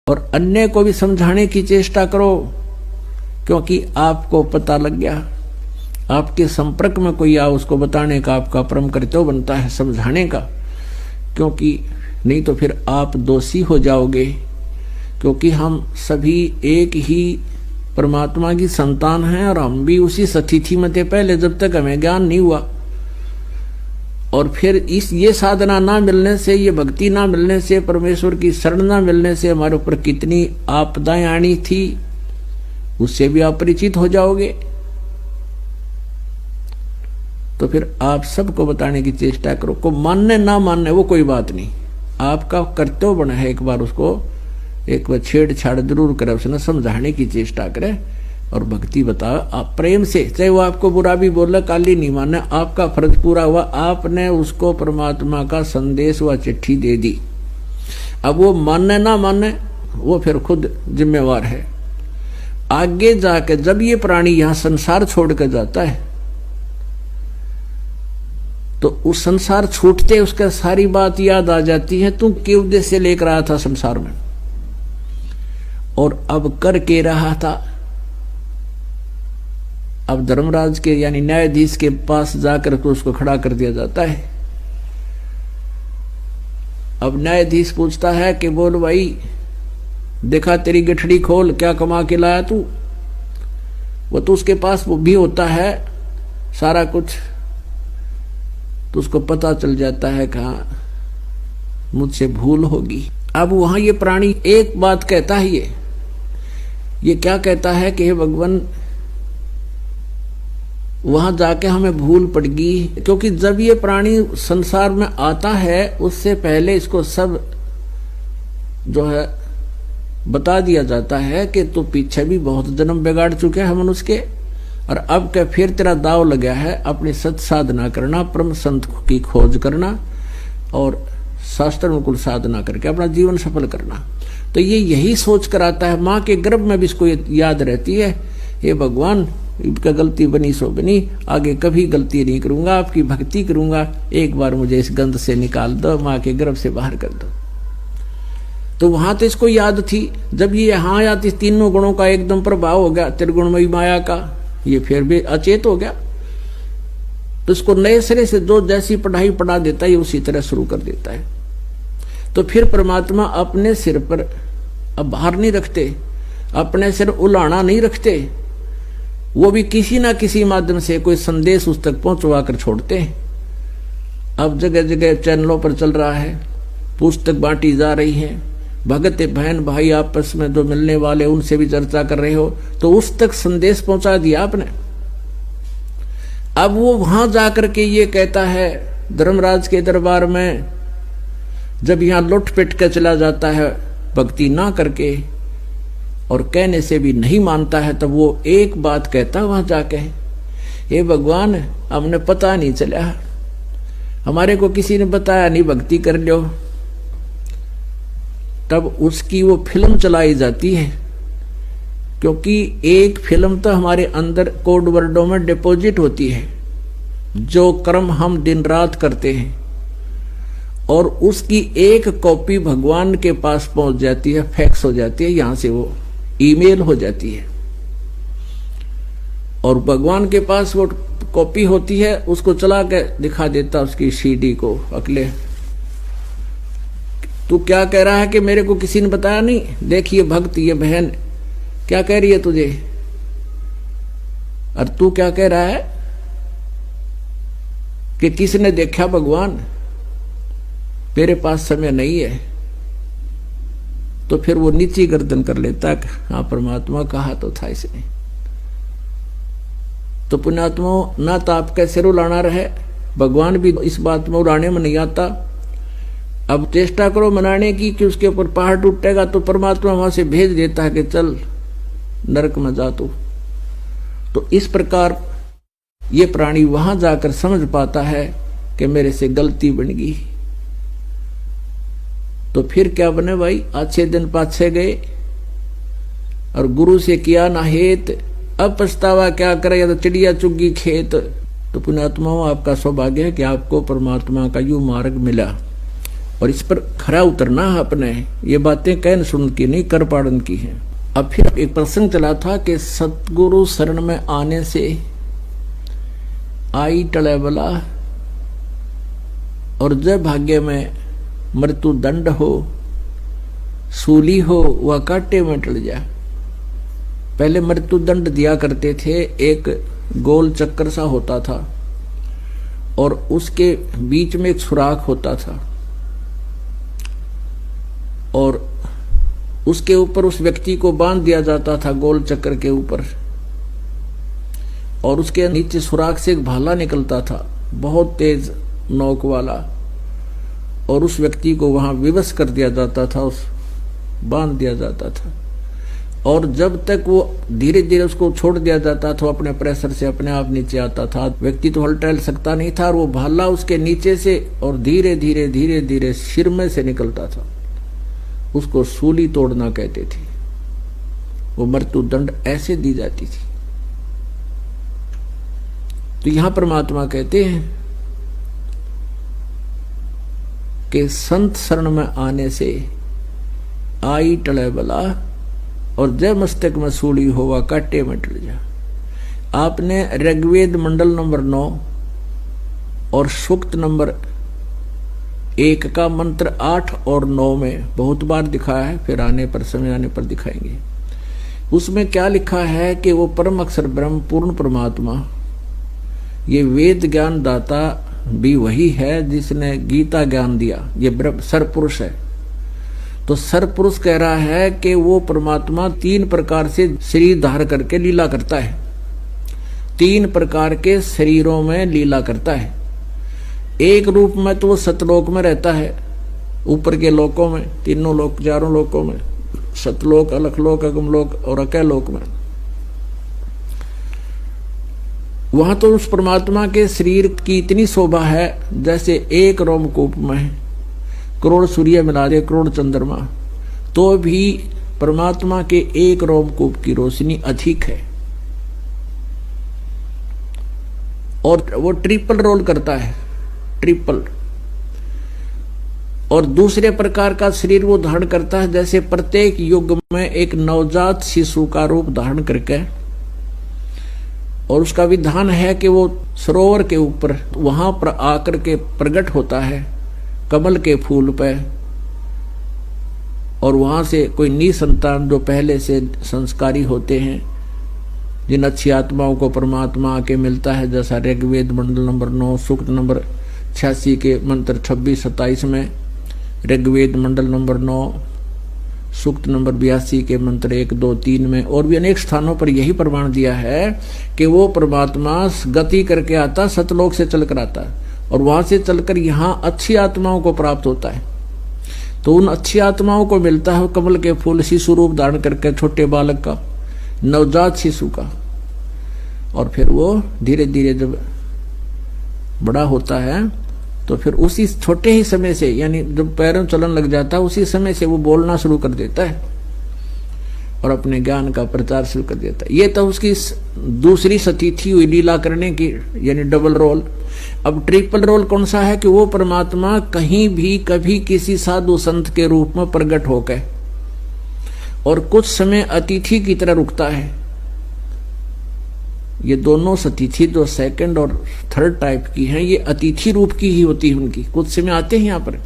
और अन्य को भी समझाने की चेष्टा करो, क्योंकि आपको पता लग गया, आपके संपर्क में कोई आ, उसको बताने का आपका परम कर्तव्य बनता है, समझाने का, क्योंकि नहीं तो फिर आप दोषी हो जाओगे। क्योंकि हम सभी एक ही परमात्मा की संतान हैं और हम भी उसी स्थिति में थे पहले, जब तक हमें ज्ञान नहीं हुआ। और फिर ये साधना ना मिलने से, ये भक्ति ना मिलने से, परमेश्वर की शरण ना मिलने से हमारे ऊपर कितनी आपदाएं आनी थी, उससे भी आप परिचित हो जाओगे। तो फिर आप सबको बताने की चेष्टा करो। को मानने ना मानने वो कोई बात नहीं, आपका कर्तव्य बना है एक बार उसको एक बार छेड़छाड़ जरूर करे, उसने समझाने की चेष्टा करे और भक्ति बताओ आप प्रेम से। चाहे वो आपको बुरा भी बोला, काली नहीं माने, आपका फर्ज पूरा हुआ, आपने उसको परमात्मा का संदेश व चिट्ठी दे दी। अब वो माने ना माने वो फिर खुद जिम्मेवार है। आगे जाके जब ये प्राणी यहां संसार छोड़ कर जाता है तो उस संसार छूटते उसका सारी बात याद आ जाती है, तू के उद्देश्य से लेकर आया था संसार में और अब कर के रहा था। अब धर्मराज के यानी न्यायाधीश के पास जाकर तो उसको खड़ा कर दिया जाता है। अब न्यायाधीश पूछता है कि बोल भाई, देखा तेरी गठड़ी खोल, क्या कमा के लाया तू। वो तो उसके पास वो भी होता है सारा कुछ, तो उसको पता चल जाता है कहा मुझसे भूल होगी। अब वहां ये प्राणी एक बात कहता है, ये क्या कहता है कि हे भगवान, वहां जाके हमें भूल पड़गी। क्योंकि जब ये प्राणी संसार में आता है उससे पहले इसको सब जो है बता दिया जाता है कि तू पीछे भी बहुत जन्म बिगाड़ चुके हैं मनुष्य के, और अब क्या फिर तेरा दाव लगा है अपनी सत साधना करना, परम संत की खोज करना और शास्त्र अनुकूल साधना करके अपना जीवन सफल करना। तो ये यही सोच कर आता है, माँ के गर्भ में भी इसको याद रहती है, हे भगवान इनका गलती बनी सो बनी, आगे कभी गलती नहीं करूंगा, आपकी भक्ति करूंगा, एक बार मुझे इस गंध से निकाल दो, माँ के गर्भ से बाहर कर दो। तो वहां तो इसको याद थी, जब ये यहाँ आया तो तीनों गुणों का एकदम प्रभाव हो गया, त्रिगुणमयी माया का, ये फिर भी अचेत हो गया। तो इसको नए सिरे से जो जैसी पढ़ाई पढ़ा देता है उसी तरह शुरू कर देता है। तो फिर परमात्मा अपने सिर पर अब भार नहीं रखते, अपने सिर उलाना नहीं रखते, वो भी किसी ना किसी माध्यम से कोई संदेश उस तक पहुंचवा कर छोड़ते हैं। अब जगह जगह चैनलों पर चल रहा है, पुस्तक बांटी जा रही है, भगत बहन भाई आपस में जो मिलने वाले उनसे भी चर्चा कर रहे हो, तो उस तक संदेश पहुंचा दिया आपने। अब वो वहां जाकर के ये कहता है धर्मराज के दरबार में, जब यहां लुट पिट के चला जाता है भक्ति ना करके और कहने से भी नहीं मानता है, तब वो एक बात कहता वहां जाके, हे भगवान हमने पता नहीं चला, हमारे को किसी ने बताया नहीं, भक्ति कर लो। तब उसकी वो फिल्म चलाई जाती है, क्योंकि एक फिल्म तो हमारे अंदर कोड वर्डों में डिपॉजिट होती है, जो कर्म हम दिन रात करते हैं, और उसकी एक कॉपी भगवान के पास पहुंच जाती है, फैक्स हो जाती है, यहां से वो ईमेल हो जाती है, और भगवान के पास वो कॉपी होती है, उसको चला के दिखा देता उसकी सीडी को, अगले तू क्या कह रहा है कि मेरे को किसी ने बताया नहीं, देखिए भक्त ये बहन क्या कह रही है तुझे, और तू क्या कह रहा है कि किसने देखा भगवान, मेरे पास समय नहीं है। तो फिर वो नीची गर्दन कर लेता है, हाँ परमात्मा कहा तो था इसने। तो पुण्यात्मा ना तो आपका सिर उलाना रहे, भगवान भी इस बात में उड़ाने में नहीं आता। अब चेष्टा करो मनाने की कि उसके ऊपर पहाड़ टूटेगा, तो परमात्मा वहां से भेज देता है कि चल नरक में जा तो इस प्रकार ये प्राणी वहां जाकर समझ पाता है कि मेरे से गलती बन गई। तो फिर क्या बने भाई, अच्छे दिन पाछे गए और गुरु से किया ना हेत, अब पछतावा क्या करे, या तो चिड़िया चुग्गी खेत। तो पुण्यात्माओं आपका सौभाग्य है कि आपको परमात्मा का यूं मार्ग मिला। और इस पर खरा उतरना है अपने। ये बातें कहन सुन की नहीं, कर पाड़न की है। अब फिर एक प्रसंग चला था कि सतगुरु शरण में आने से आई टले बला, और जब भाग्य में मृत्यु दंड हो, सूली हो, वह कांटे में टल जाए। पहले मृत्यु दंड दिया करते थे, एक गोल चक्कर सा होता था और उसके बीच में एक सुराख होता था, और उसके ऊपर उस व्यक्ति को बांध दिया जाता था गोल चक्कर के ऊपर, और उसके नीचे सुराख से एक भाला निकलता था बहुत तेज नोक वाला, और उस व्यक्ति को वहां विवश कर दिया जाता था, उस बांध दिया जाता था। और जब तक वो धीरे धीरे उसको छोड़ दिया जाता था, अपने प्रेशर से अपने आप नीचे आता था। व्यक्ति तो हल टहल सकता नहीं था, और वो भाला उसके नीचे से और धीरे धीरे धीरे धीरे सिर में से निकलता था। उसको सूली तोड़ना कहते थे। वो मृत्यु दंड ऐसे दी जाती थी। तो यहां परमात्मा कहते हैं कि संत शरण में आने से आई टले बला, और जय मस्तक में सूली होवा काटे में टल जा। आपने ऋग्वेद मंडल नंबर 9 और सूक्त नंबर 1 का मंत्र 8 और 9 में बहुत बार दिखाया है, फिर आने पर समय आने पर दिखाएंगे। उसमें क्या लिखा है कि वो परम अक्षर ब्रह्म पूर्ण परमात्मा, ये वेद ज्ञान दाता भी वही है जिसने गीता ज्ञान दिया। ये सरपुरुष है। तो सरपुरुष कह रहा है कि वो परमात्मा 3 प्रकार से शरीर धार करके लीला करता है, 3 प्रकार के शरीरों में लीला करता है। एक रूप में तो वो सतलोक में रहता है, ऊपर के लोकों में, तीनों लोक, 4 लोकों में, सतलोक, अलखलोक, अगमलोक और अकैलोक में। वहां तो उस परमात्मा के शरीर की इतनी शोभा है जैसे एक रोमकूप में करोड़ सूर्य मिला दे, करोड़ चंद्रमा, तो भी परमात्मा के एक रोमकूप की रोशनी अधिक है। और वो ट्रिपल रोल करता है, ट्रिपल। और दूसरे प्रकार का शरीर वो धारण करता है, जैसे प्रत्येक युग में एक नवजात शिशु का रूप धारण करके, और उसका विधान है कि वो सरोवर के ऊपर वहां पर आकर के प्रकट होता है कमल के फूल पे, और वहां से कोई निसंतान जो पहले से संस्कारी होते हैं, जिन अच्छी आत्माओं को परमात्मा आके मिलता है, जैसा ऋग्वेद मंडल नंबर 9 सूक्त नंबर 86 के मंत्र 26-27 में, ऋग्वेद मंडल नंबर 9 सूक्त नंबर 82 के मंत्र 1, 2, 3 में, और भी अनेक स्थानों पर यही प्रमाण दिया है कि वो परमात्मा गति करके आता, सतलोक से चलकर आता है, और वहां से चलकर यहाँ अच्छी आत्माओं को प्राप्त होता है। तो उन अच्छी आत्माओं को मिलता है कमल के फूल शिशु रूप धारण करके, छोटे बालक का, नवजात शिशु का। और फिर वो धीरे धीरे जब बड़ा होता है तो फिर उसी छोटे ही समय से, यानी जब पैरों चलन लग जाता है, उसी समय से वो बोलना शुरू कर देता है और अपने ज्ञान का प्रचार शुरू कर देता है। ये तो उसकी दूसरी सतीथि हुई लीला करने की, यानी डबल रोल। अब ट्रिपल रोल कौन सा है कि वो परमात्मा कहीं भी कभी किसी साधु संत के रूप में प्रकट होकर और कुछ समय अतिथि की तरह रुकता है। ये दोनों सतिथि जो सेकंड और थर्ड टाइप की हैं, ये अतिथि रूप की ही होती है उनकी, कुछ समय आते हैं यहाँ पर।